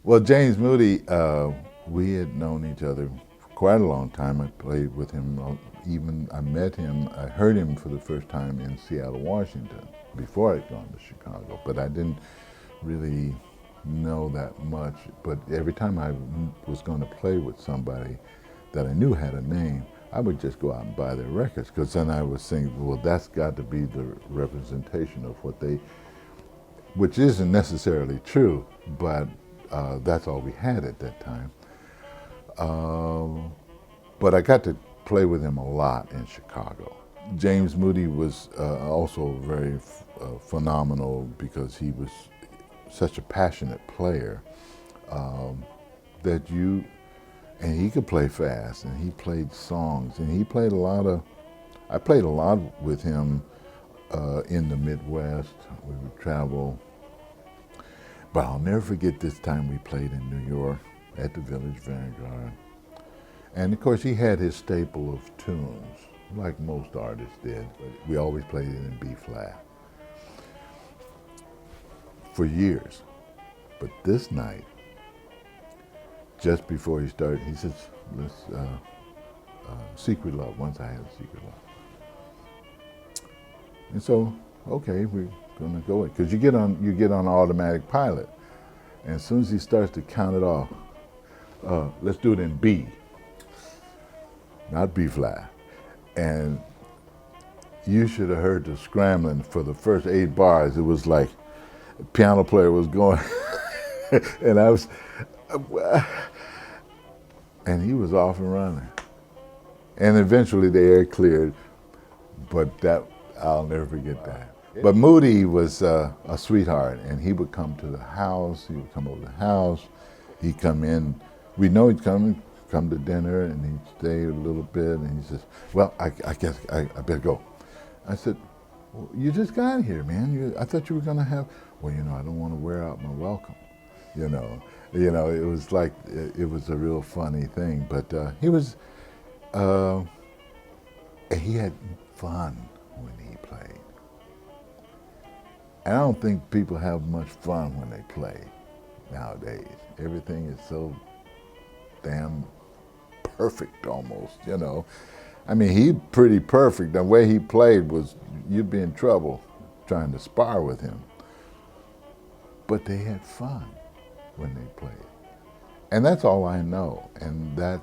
Well, James Moody, we had known each other for quite a long time. I played with him, even I met him, I heard him for the first time in Seattle, Washington, before I'd gone to Chicago. But I didn't really know that much. But every time I was going to play with somebody that I knew had a name, I would just go out and buy their records, because then I was thinking, well, that's got to be the representation of what they, which isn't necessarily true, but that's all we had at that time. Uh, but I got to play with him a lot in Chicago. James Moody was also very phenomenal, because he was such a passionate player, that you, and he could play fast, and he played songs, and he played a lot of, I played a lot with him in the Midwest. We would travel. But I'll never forget this time we played in New York at the Village Vanguard. And of course, he had his staple of tunes, like most artists did. But we always played it in B flat for years. But this night, just before he started, he says, let's, Secret Love, Once I Had a Secret Love. And so, okay, we're gonna go it, because you get on automatic pilot, and as soon as he starts to count it off, let's do it in B, not B flat. And you should have heard the scrambling for the first 8 bars. It was like a piano player was going, and I was, and he was off and running. And eventually the air cleared, but that, I'll never forget that. But Moody was a sweetheart, and he would come to the house, he would come over to the house, he'd come in, we know he'd come to dinner, and he'd stay a little bit, and he says, well, I guess I better go. I said, well, you just got here, man. I thought you were gonna have, well, I don't want to wear out my welcome, you know. It was like, it was a real funny thing, but he was, he had fun when he played. And I don't think people have much fun when they play nowadays. Everything is so damn perfect almost, I mean, he pretty perfect. The way he played was, you'd be in trouble trying to spar with him. But they had fun when they played. And that's all I know. And that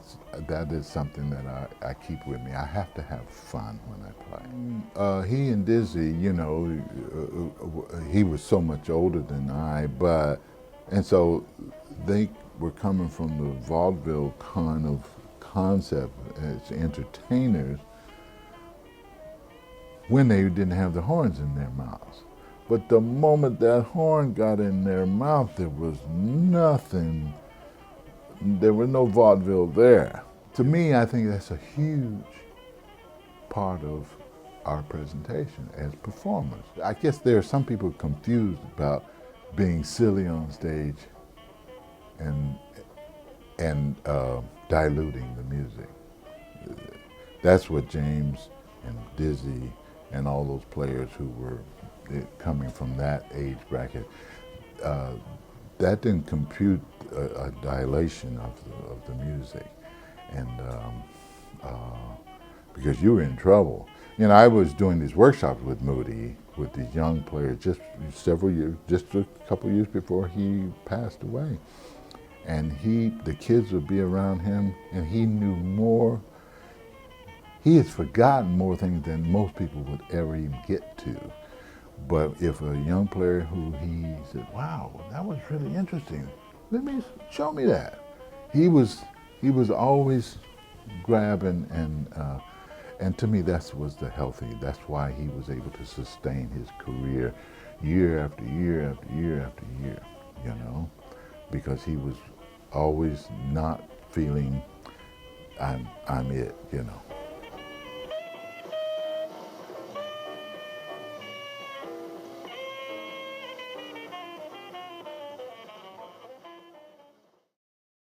is something that I keep with me. I have to have fun when I play. He and Dizzy, he was so much older than I, and so they were coming from the vaudeville kind of concept as entertainers when they didn't have the horns in their mouths. But the moment that horn got in their mouth, there was nothing. There was no vaudeville there. To me, I think that's a huge part of our presentation as performers. I guess there are some people confused about being silly on stage and diluting the music. That's what James and Dizzy and all those players who were coming from that age bracket, that didn't compute a dilation of the music, and because you were in trouble. I was doing these workshops with Moody, with these young players, just a couple years before he passed away, and the kids would be around him, and he knew more. He has forgotten more things than most people would ever even get to. But if a young player who he said, wow, that was really interesting, show me that. He was always grabbing, and to me that's that's why he was able to sustain his career year after year after year after year, because he was always not feeling I'm it.